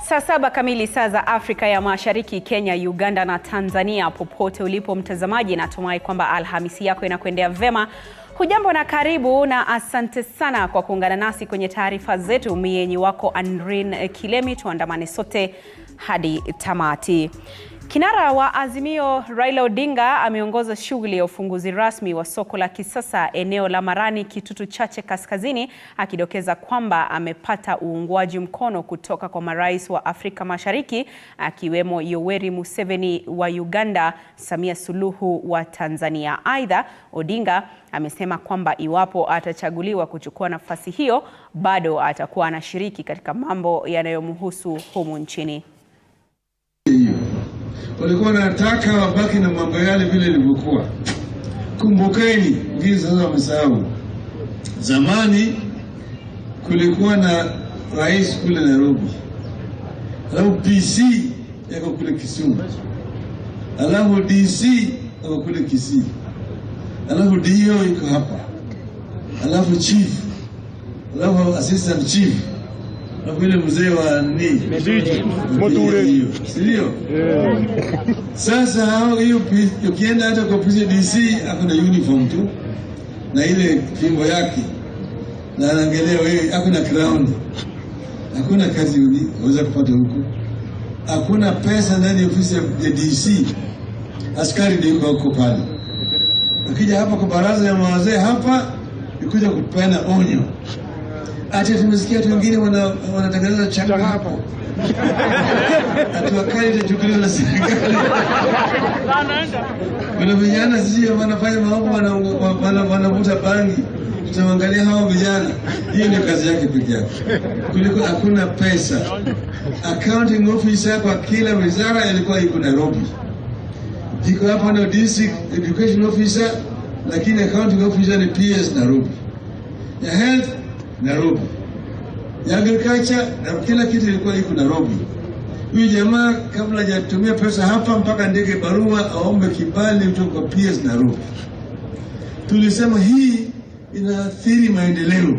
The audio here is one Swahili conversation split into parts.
Saa 7 kamili saa za Afrika ya Mashariki, Kenya, Uganda na Tanzania. Popote ulipo mtazamaji, natumai kwamba Alhamisi yako inakwendea vema. Hujambo na karibu, na asante sana kwa kuungana nasi kwenye taarifa zetu. Mimi wako Andrin Kilemi, tuandamane sote hadi tamati. Kinara wa Azimio Raila Odinga ameongoza shughuli ya ufunguzi rasmi wa soko la kisasa eneo la Marani, Kitutu Chache Kaskazini, akidokeza kwamba amepata uungwaji mkono kutoka kwa marais wa Afrika Mashariki akiwemo Yoweri Museveni wa Uganda, Samia Suluhu wa Tanzania. Aidha, Odinga amesema kwamba iwapo atachaguliwa kuchukua nafasi hiyo, bado atakuwa anashiriki katika mambo yanayomhusu humu nchini. Walikuwa wanataka wabaki na mambo yale vile ilivyokuwa. Kumbukeni, ngine sasa wamesahau. Zamani kulikuwa na rais kule Nairobi, alafu PC yako kule Kisumu, alafu DC yako kule Kisii, alafu DO iko hapa, alafu chief, alafu assistant chief, na vile mzee wa Sio? Sasa hao hiyo ukienda hata kwa DC hakuna uniform tu na ile fimbo yake na anaangalia wewe, hakuna crown, hakuna kazi unaweza kupata huko, hakuna pesa ndani ya ofisi ya DC. Askari ndio yuko huko pale. Ukija hapa kwa baraza ya mawazee hapa ikuja kupeana onyo. Ati tumesikia watu wengine wanatangaza chama hapo. Atuakali itachukuliwa na serikali. Kuna vijana sisi wanafanya mambo, wanavuta bangi. Tutaangalia hao vijana. Hiyo ni kazi yake pekee yake. Kuliko hakuna pesa. Accounting officer kwa kila wizara ilikuwa iko Nairobi. Iko hapa na district education officer, lakini accounting officer ni PS Nairobi. Ya health Nairobi, ya agriculture na kila kitu ilikuwa iko Nairobi. Huyu jamaa kabla hajatumia pesa hapa mpaka ndege barua aombe kibali kutoka kwa PS Nairobi. Tulisema hii inaathiri maendeleo.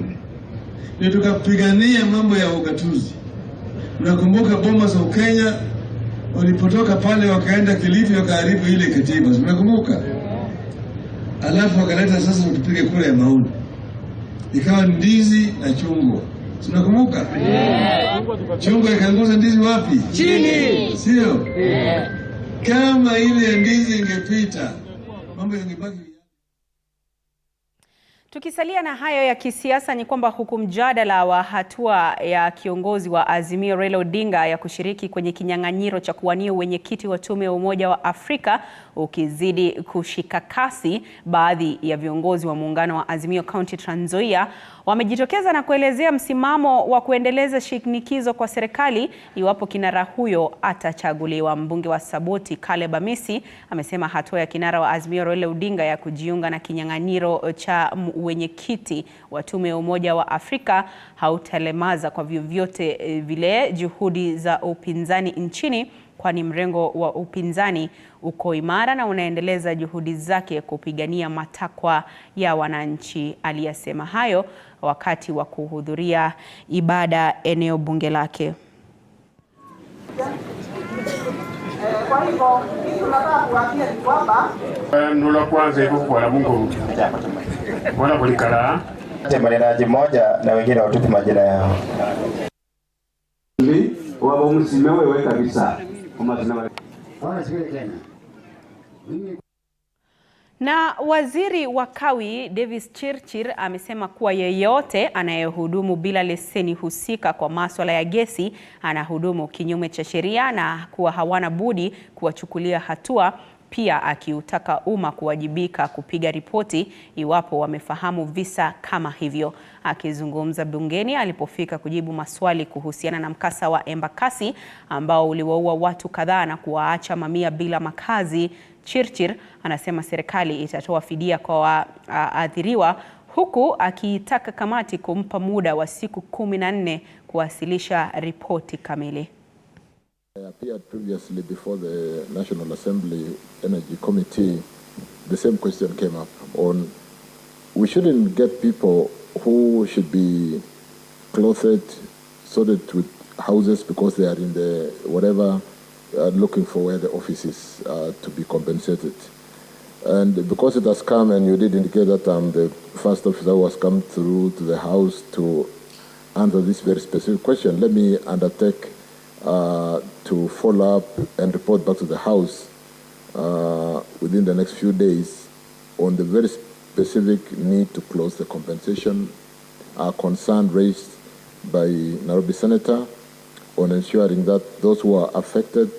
Ndio tukapigania mambo ya ugatuzi. Unakumbuka Bomas of Kenya walipotoka pale wakaenda Kilifi wakaharibu ile katiba. Unakumbuka? Alafu wakaleta sasa tupige kura ya maoni. Ikawa ndizi na chungwa. Tunakumbuka? Chungwa ikaanguza ndizi wapi? Chini. Sio? Kama ile ndizi ingepita, mambo yangebaki. Tukisalia na hayo ya kisiasa, ni kwamba huku mjadala wa hatua ya kiongozi wa Azimio Raila Odinga ya kushiriki kwenye kinyang'anyiro cha kuwania wenyekiti wa tume ya Umoja wa Afrika ukizidi kushika kasi, baadhi ya viongozi wa muungano wa Azimio County Trans Nzoia wamejitokeza na kuelezea msimamo wa kuendeleza shinikizo kwa serikali iwapo kinara huyo atachaguliwa. Mbunge wa Saboti Caleb Amisi amesema hatua ya kinara wa Azimio Raila Odinga ya kujiunga na kinyang'anyiro cha wenyekiti wa tume ya Umoja wa Afrika hautalemaza kwa vyovyote vile juhudi za upinzani nchini, kwani mrengo wa upinzani uko imara na unaendeleza juhudi zake kupigania matakwa ya wananchi. Aliyasema hayo wakati wa kuhudhuria ibada eneo bunge lake. Kwa hivyo tunataka kuambia ni kwamba nula kwanza hivyo kwa Mungu wana kulikala maneno moja na wengine watupe majina yao. Wao msimewe wewe kabisa. Na waziri wa Kawi Davis Chirchir amesema kuwa yeyote anayehudumu bila leseni husika kwa masuala ya gesi anahudumu kinyume cha sheria na kuwa hawana budi kuwachukulia hatua, pia akiutaka umma kuwajibika kupiga ripoti iwapo wamefahamu visa kama hivyo. Akizungumza bungeni alipofika kujibu maswali kuhusiana na mkasa wa Embakasi ambao uliwaua watu kadhaa na kuwaacha mamia bila makazi, Chirchir anasema serikali itatoa fidia kwa waathiriwa, huku akiitaka kamati kumpa muda wa siku 14 kuwasilisha ripoti kamili. I appeared previously before the National Assembly Energy Committee. The same question came up on we shouldn't get people who should be clothed, sorted with houses because they are in the whatever, looking for where the office is to be compensated. And because it has come, and you did indicate that the first officer who has come through to the house to answer this very specific question, let me undertake to follow up and report back to the house within the next few days on the very specific need to close the compensation concern raised by Nairobi Senator on ensuring that those who are affected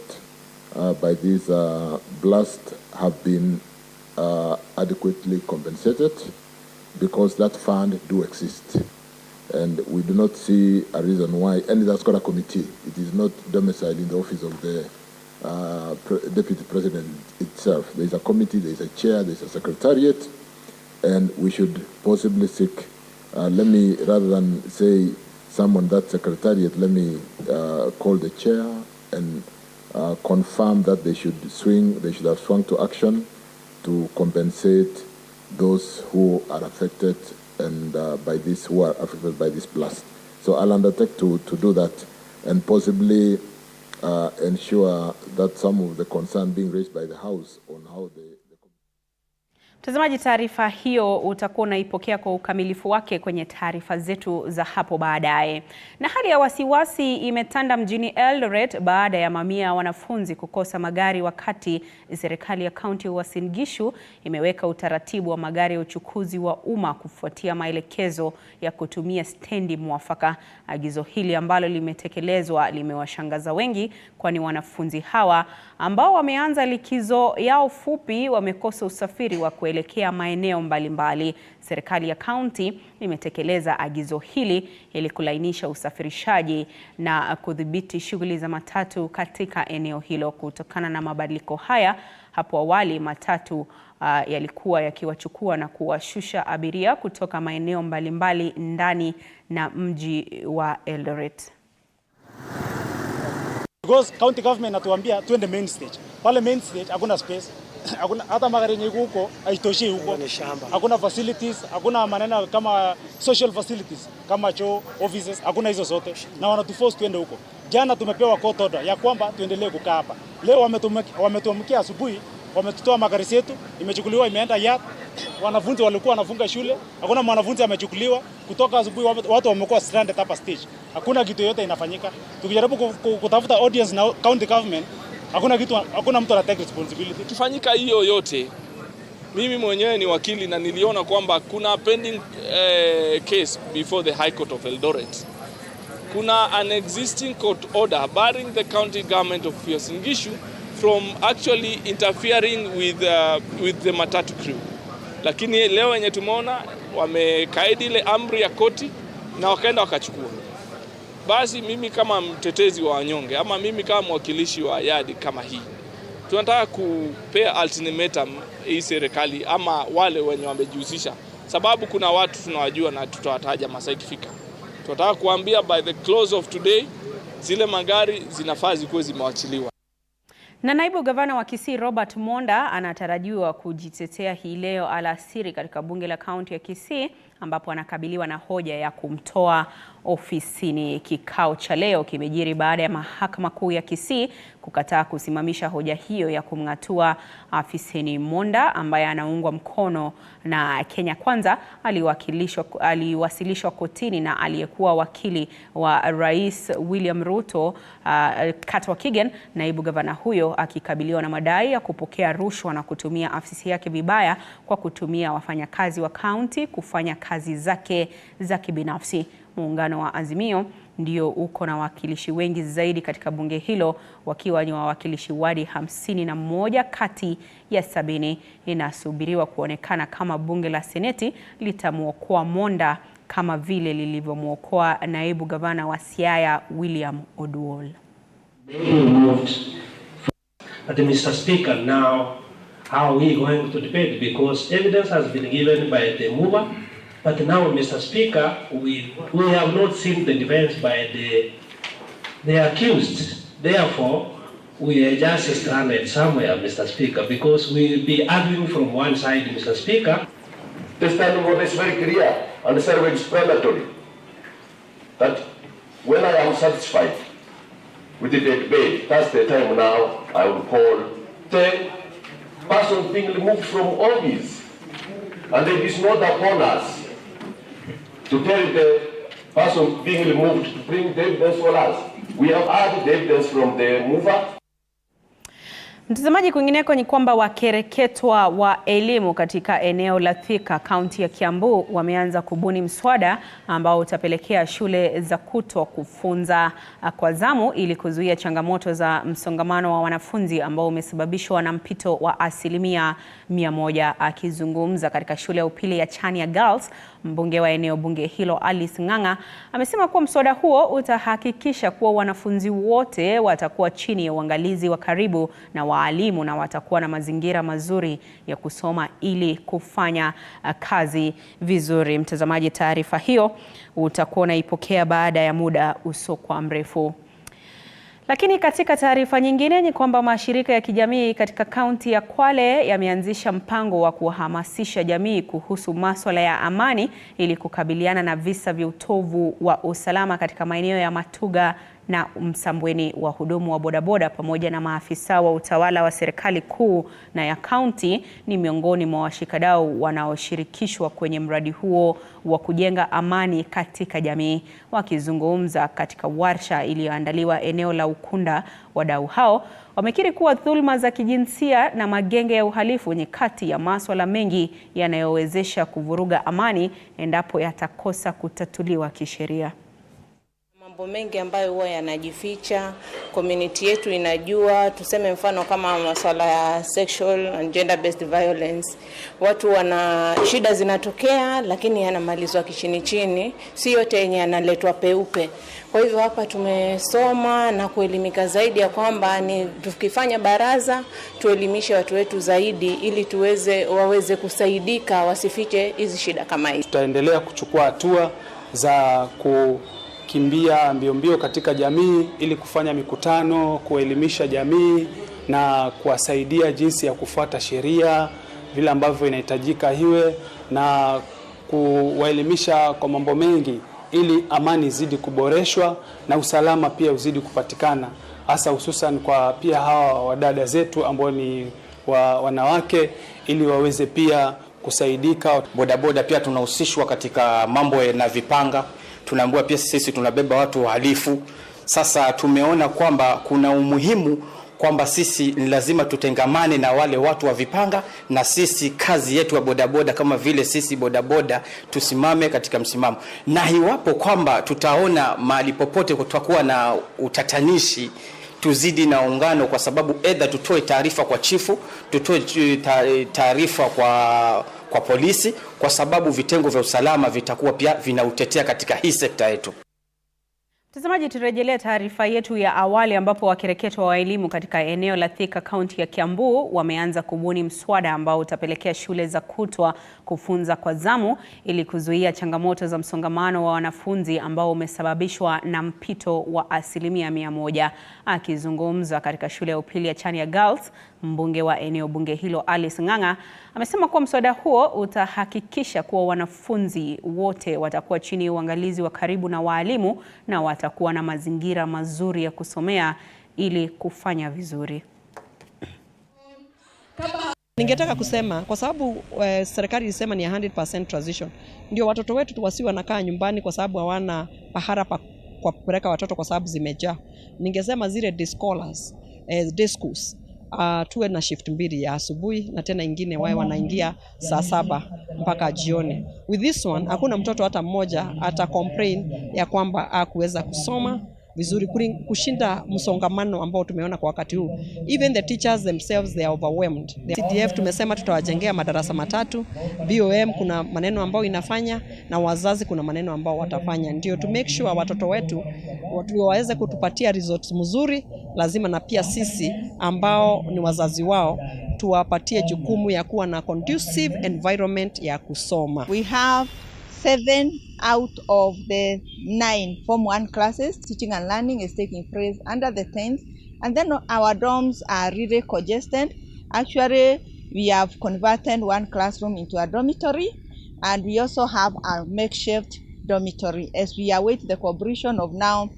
by this blast have been adequately compensated, because that fund do exist. And we do not see a reason why, and that's got a committee. It is not domiciled in the office of the Deputy President itself. There is a committee, there is a chair, there is a secretariat, and we should possibly seek, let me, rather than say someone that secretariat, let me call the chair and confirm that they should have swung to action to compensate those who are affected and who are affected by this blast. So I'll undertake to do that and possibly ensure that some of the concern being raised by the House on how the Mtazamaji, taarifa hiyo utakuwa unaipokea kwa ukamilifu wake kwenye taarifa zetu za hapo baadaye. Na hali ya wasiwasi imetanda mjini Eldoret baada ya mamia ya wanafunzi kukosa magari, wakati serikali ya kaunti ya Uasin Gishu imeweka utaratibu wa magari ya uchukuzi wa umma kufuatia maelekezo ya kutumia stendi mwafaka. Agizo hili ambalo limetekelezwa limewashangaza wengi, kwani wanafunzi hawa ambao wameanza likizo yao fupi wamekosa usafiri wa kuelekea maeneo mbalimbali. Serikali ya kaunti imetekeleza agizo hili ili kulainisha usafirishaji na kudhibiti shughuli za matatu katika eneo hilo. Kutokana na mabadiliko haya, hapo awali matatu yalikuwa yakiwachukua na kuwashusha abiria kutoka maeneo mbalimbali ndani na mji wa Eldoret. Because county government natuambia tuende main stage. Pale main stage hakuna space. Hakuna hata magari yenye huko haitoshi huko. Hakuna facilities, hakuna maneno kama social facilities kama choo, offices, hakuna hizo zote. Na wanatuforce tuende huko. Jana tumepewa court order ya kwamba tuendelee kukaa hapa. Leo wametuamkia asubuhi, wametutoa magari yetu, imechukuliwa imeenda yard. Wanafunzi walikuwa wanafunga shule, hakuna mwanafunzi amechukuliwa. Kutoka asubuhi watu wamekuwa stranded hapa stage. Hakuna kitu yote inafanyika. Tukijaribu kutafuta audience na county government, hakuna mtu anatake responsibility. Kifanyika hiyo yote, mimi mwenyewe ni wakili na niliona kwamba kuna pending case before the High Court of Eldoret. Kuna an existing court order barring the county government of Uasin Gishu from actually interfering with the matatu crew. Lakini leo wenye tumeona wamekaidi ile amri ya koti na wakaenda wakachukua. Basi mimi kama mtetezi wa wanyonge, ama mimi kama mwakilishi wa yadi kama hii, tunataka kupea ultimatum hii serikali ama wale wenye wamejihusisha, sababu kuna watu tunawajua na tutawataja masaa ikifika. Tunataka kuambia by the close of today zile magari zinafaa zikuwe zimewachiliwa. Na naibu gavana wa Kisii Robert Monda anatarajiwa kujitetea hii leo alasiri katika bunge la kaunti ya Kisii, ambapo anakabiliwa na hoja ya kumtoa ofisini. Kikao cha leo kimejiri baada ya mahakama kuu ya Kisii kukataa kusimamisha hoja hiyo ya kumng'atua afisini. Monda, ambaye anaungwa mkono na Kenya Kwanza, aliwasilishwa kotini na aliyekuwa wakili wa Rais William Ruto, Katwa Kigen. Naibu gavana huyo akikabiliwa na madai ya kupokea rushwa na kutumia afisi yake vibaya kwa kutumia wafanyakazi wa kaunti kufanya kazi zake za kibinafsi. Muungano wa Azimio ndio uko na wakilishi wengi zaidi katika bunge hilo, wakiwa ni wawakilishi wadi 51 kati ya 70. Inasubiriwa kuonekana kama bunge la Seneti litamuokoa Monda kama vile lilivyomuokoa naibu gavana wa Siaya William Oduol. Mr. Speaker, now how are we going to debate? Because evidence has been given by the mover, but now, Mr. Speaker, we have not seen the defense by the accused. Therefore, we are just stranded somewhere, Mr. Speaker, because we will be arguing from one side, Mr. Speaker. This time what is very clear and self-explanatory, that when I am satisfied with the debate. That's the time now I will call 10 persons being removed from office. And it is not upon us to tell the person being removed to bring the evidence for us. We have had the evidence from the mover. Mtazamaji, kwingineko ni kwamba wakereketwa wa elimu katika eneo la Thika, kaunti ya Kiambu, wameanza kubuni mswada ambao utapelekea shule za kutwa kufunza kwa zamu ili kuzuia changamoto za msongamano wa wanafunzi ambao umesababishwa na mpito wa 100%. Akizungumza katika shule ya upili ya Chania Girls, mbunge wa eneo bunge hilo Alice Ng'ang'a amesema kuwa mswada huo utahakikisha kuwa wanafunzi wote watakuwa chini ya uangalizi wa karibu na waalimu na watakuwa na mazingira mazuri ya kusoma ili kufanya kazi vizuri. Mtazamaji, taarifa hiyo utakuwa unaipokea baada ya muda usiokuwa mrefu. Lakini katika taarifa nyingine ni kwamba mashirika ya kijamii katika kaunti ya Kwale yameanzisha mpango wa kuhamasisha jamii kuhusu masuala ya amani ili kukabiliana na visa vya utovu wa usalama katika maeneo ya Matuga na Msambweni. Wahudumu wa bodaboda pamoja na maafisa wa utawala wa serikali kuu na ya kaunti ni miongoni mwa washikadau wanaoshirikishwa kwenye mradi huo wa kujenga amani katika jamii. Wakizungumza katika warsha iliyoandaliwa eneo la Ukunda, wadau hao wamekiri kuwa dhulma za kijinsia na magenge ya uhalifu ni kati ya masuala mengi yanayowezesha kuvuruga amani endapo yatakosa kutatuliwa kisheria. Mambo mengi ambayo huwa yanajificha, community yetu inajua, tuseme mfano kama masuala ya sexual and gender based violence. Watu wana shida zinatokea lakini yanamalizwa kichini chini, si yote yenye yanaletwa peupe. Kwa hivyo hapa tumesoma na kuelimika zaidi ya kwamba ni tukifanya baraza tuelimishe watu wetu zaidi ili waweze kusaidika wasifiche hizi shida kama hizi. Tutaendelea kuchukua hatua za kukimbia mbio katika jamii ili kufanya mikutano, kuelimisha jamii na kuwasaidia jinsi ya kufuata sheria vile ambavyo inahitajika hiwe, na kuwaelimisha kwa mambo mengi ili amani izidi kuboreshwa na usalama pia uzidi kupatikana, hasa hususan kwa pia hawa wadada zetu ambao ni wanawake, ili waweze pia kusaidika. Bodaboda pia tunahusishwa katika mambo na vipanga. Tunaambiwa pia sisi tunabeba watu wahalifu. Sasa tumeona kwamba kuna umuhimu kwamba sisi ni lazima tutengamane na wale watu wa vipanga, na sisi kazi yetu ya bodaboda kama vile sisi bodaboda tusimame katika msimamo. Na iwapo kwamba tutaona mahali popote kutakuwa na utatanishi, tuzidi na ungano, kwa sababu either tutoe taarifa kwa chifu, tutoe taarifa kwa polisi, kwa sababu vitengo vya usalama vitakuwa pia vinautetea katika hii sekta yetu. Mtazamaji, turejelea taarifa yetu ya awali ambapo wakereketwa wa elimu katika eneo la Thika, kaunti ya Kiambu, wameanza kubuni mswada ambao utapelekea shule za kutwa kufunza kwa zamu ili kuzuia changamoto za msongamano wa wanafunzi ambao umesababishwa na mpito wa 100%. Akizungumza katika shule ya upili ya Chania Girls, mbunge wa eneo bunge hilo Alice Ng'ang'a amesema kuwa mswada huo utahakikisha kuwa wanafunzi wote watakuwa chini ya uangalizi wa karibu na waalimu na watakuwa na mazingira mazuri ya kusomea ili kufanya vizuri. Ningetaka kusema kwa sababu serikali ilisema ni 100% transition, ndio watoto wetu wasiwe wanakaa nyumbani kwa sababu hawana pahara pa kupeleka watoto kwa sababu zimejaa. Ningesema zile day scholars, day schools, tuwe na shift 2 ya asubuhi na tena ingine wao wanaingia saa 7 mpaka jioni. With this one hakuna mtoto hata mmoja ata complain ya kwamba hakuweza kusoma vizuri, kushinda msongamano ambao tumeona kwa wakati huu. Even the teachers themselves, they are overwhelmed. The CDF tumesema tutawajengea madarasa 3, BOM kuna maneno ambao inafanya na wazazi kuna maneno ambao watafanya, ndio to make sure watoto wetu waweze kutupatia results mzuri. Lazima na pia sisi ambao ni wazazi wao tuwapatie jukumu ya kuwa na conducive environment ya kusoma. We have 7 out of the 9 Form 1 classes. Teaching and learning is taking place under the tents, and then our dorms are really congested. Actually, we have converted 1 classroom into a dormitory, and we also have a makeshift dormitory as we await the cooperation of now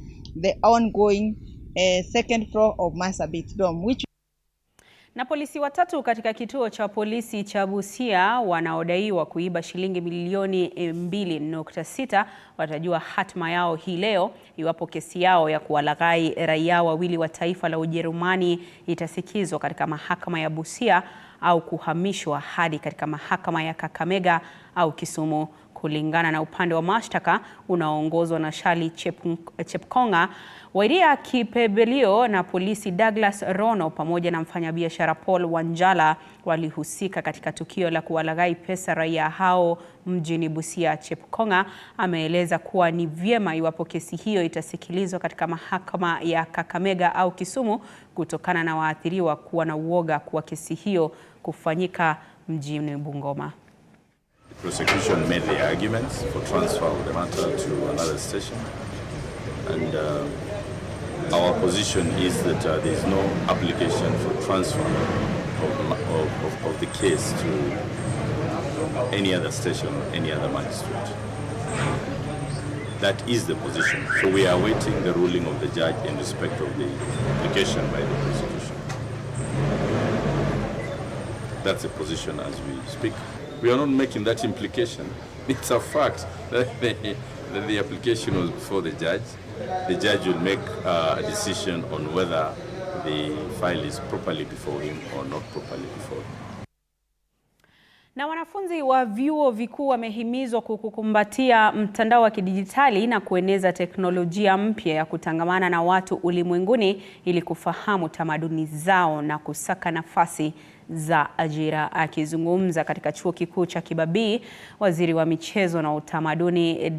the ongoing second floor of Marsabit Dome, which Na polisi watatu katika kituo cha polisi cha Busia wanaodaiwa kuiba shilingi milioni 2.6 watajua hatma yao hii leo iwapo kesi yao ya kuwalaghai raia wawili wa taifa la Ujerumani itasikizwa katika mahakama ya Busia au kuhamishwa hadi katika mahakama ya Kakamega au Kisumu. Kulingana na upande wa mashtaka unaoongozwa na Shali Chepkonga, Wairia Kipebelio na polisi Douglas Rono pamoja na mfanyabiashara Paul Wanjala walihusika katika tukio la kuwalaghai pesa raia hao mjini Busia. Chepkonga ameeleza kuwa ni vyema iwapo kesi hiyo itasikilizwa katika mahakama ya Kakamega au Kisumu kutokana na waathiriwa kuwa na uoga kuwa kesi hiyo kufanyika mjini Bungoma. The prosecution made the arguments for transfer of the matter to another station, and our position is that there is no application for transfer of the case to any other station or any other magistrate. That is the position. So we are awaiting the ruling of the judge in respect of the application by the prosecution. That's the position as we speak. We are not making that implication. It's a fact that the application was before the judge. The judge will make a decision on whether the file is properly before him or not properly before him. Na wanafunzi wa vyuo vikuu wamehimizwa kukumbatia mtandao wa kidijitali na kueneza teknolojia mpya ya kutangamana na watu ulimwenguni ili kufahamu tamaduni zao na kusaka nafasi za ajira. Akizungumza katika chuo kikuu cha Kibabii, waziri wa michezo na utamaduni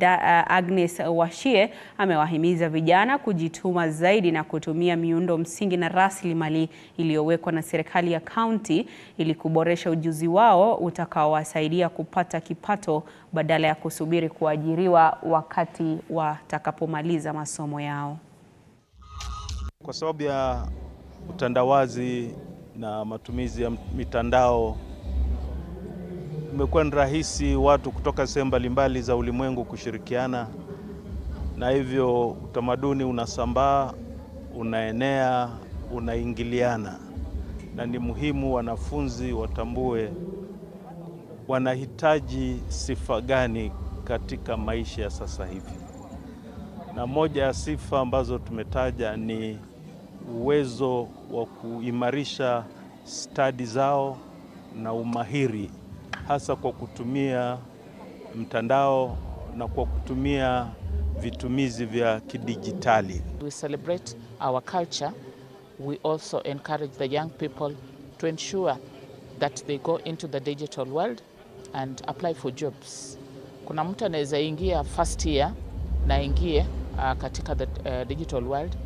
Agnes Washie amewahimiza vijana kujituma zaidi na kutumia miundo msingi na rasilimali iliyowekwa na serikali ya kaunti ili kuboresha ujuzi wao utakaowasaidia kupata kipato badala ya kusubiri kuajiriwa wakati watakapomaliza masomo yao. Kwa sababu ya utandawazi na matumizi ya mitandao, imekuwa ni rahisi watu kutoka sehemu mbalimbali za ulimwengu kushirikiana, na hivyo utamaduni unasambaa, unaenea, unaingiliana, na ni muhimu wanafunzi watambue wanahitaji sifa gani katika maisha ya sasa hivi. Na moja ya sifa ambazo tumetaja ni uwezo wa kuimarisha stadi zao na umahiri, hasa kwa kutumia mtandao na kwa kutumia vitumizi vya kidijitali. We celebrate our culture. We also encourage the young people to ensure that they go into the digital world and apply for jobs. Kuna mtu anaweza ingia first year na ingie katika the digital world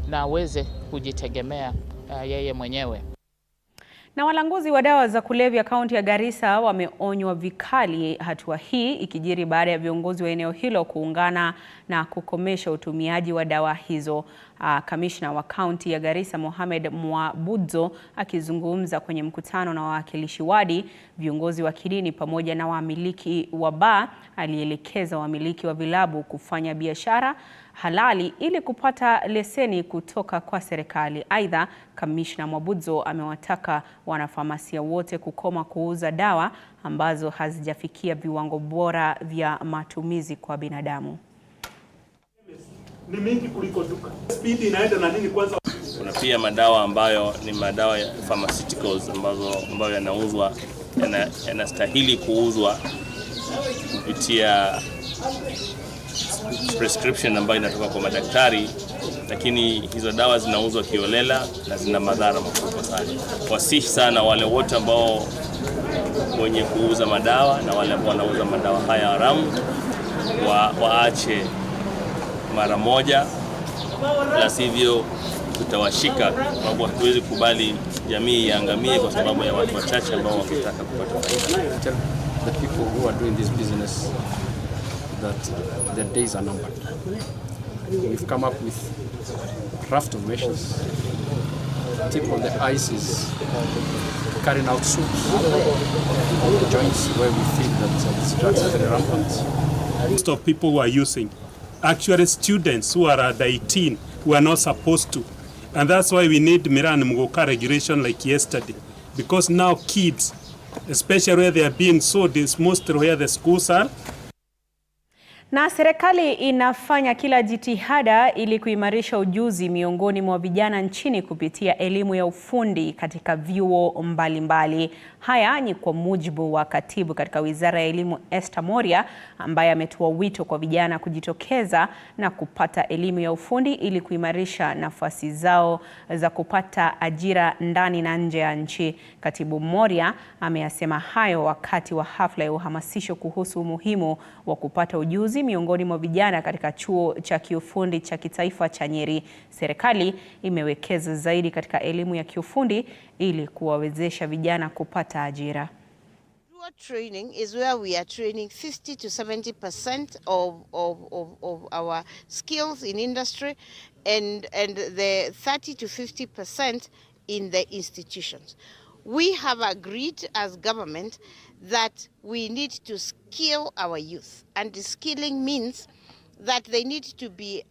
na aweze kujitegemea yeye mwenyewe. Na walanguzi wa dawa za kulevya kaunti ya Garissa wameonywa vikali, hatua hii ikijiri baada ya viongozi wa eneo hilo kuungana na kukomesha utumiaji wa dawa hizo. Kamishna wa kaunti ya Garissa Mohamed Mwabudzo akizungumza kwenye mkutano na wawakilishi wadi, viongozi wa kidini pamoja na wamiliki wa baa, alielekeza wamiliki wa vilabu kufanya biashara halali ili kupata leseni kutoka kwa serikali. Aidha, Kamishna Mwabudzo amewataka wanafamasia wote kukoma kuuza dawa ambazo hazijafikia viwango bora vya matumizi kwa binadamu. Ni mingi kuliko duka. Speed inaenda na nini kwanza? Kuna pia madawa ambayo ni madawa ya pharmaceuticals ambayo yanauzwa, yanastahili kuuzwa kupitia prescription ambayo inatoka kwa madaktari, lakini hizo dawa zinauzwa kiolela na zina madhara makubwa sana. Wasihi sana wale wote ambao wenye kuuza madawa na wale ambao wanauza madawa haya haramu waache mara moja, la sivyo tutawashika, kwa sababu hatuwezi kubali jamii iangamie kwa sababu ya watu wachache ambao wanataka kupata faida. The people who are doing this business that their days are numbered. We've come up with a raft of measures. Tip of the ice is carrying out swoops on the joints where we feel that these drugs are very rampant. Most of people who are using, actually students who are under 18 who are not supposed to, And that's why we need Miran Mugoka regulation like yesterday. Because now kids, especially where they are being sold, is mostly where the schools are. Na serikali inafanya kila jitihada ili kuimarisha ujuzi miongoni mwa vijana nchini kupitia elimu ya ufundi katika vyuo mbalimbali. Haya ni kwa mujibu wa katibu katika Wizara ya Elimu Esther Moria, ambaye ametoa wito kwa vijana kujitokeza na kupata elimu ya ufundi ili kuimarisha nafasi zao za kupata ajira ndani na nje ya nchi. Katibu Moria ameyasema hayo wakati wa hafla ya uhamasisho kuhusu umuhimu wa kupata ujuzi miongoni mwa vijana katika chuo cha kiufundi cha kitaifa cha Nyeri. Serikali imewekeza zaidi katika elimu ya kiufundi ili kuwawezesha vijana kupata ajira. Training is where we are training 50 to 70% of our skills in industry and the 30 to 50% in the institutions. We have agreed as government that we need to skill our youth, and skilling means that they need to be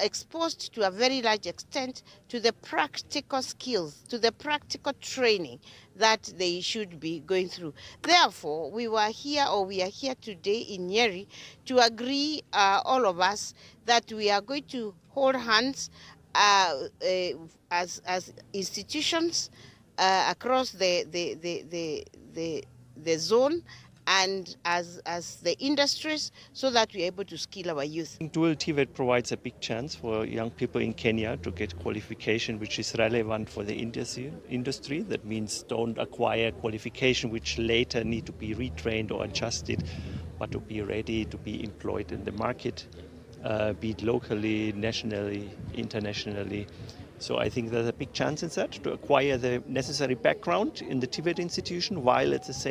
exposed to a very large extent to the practical skills, to the practical training that they should be going through. Therefore, we are here today in Nyeri to agree, all of us, that we are going to hold hands as institutions across the zone and as the industries, so that we are able to skill our youth. Dual TVET provides a big chance for young people in Kenya to get qualification which is relevant for the industry. That means don't acquire qualification which later need to be retrained or adjusted, but to be ready to be employed in the market, be it locally, nationally, internationally. So I think there's a big chance in that, to acquire the necessary background in the TVET institution while at the same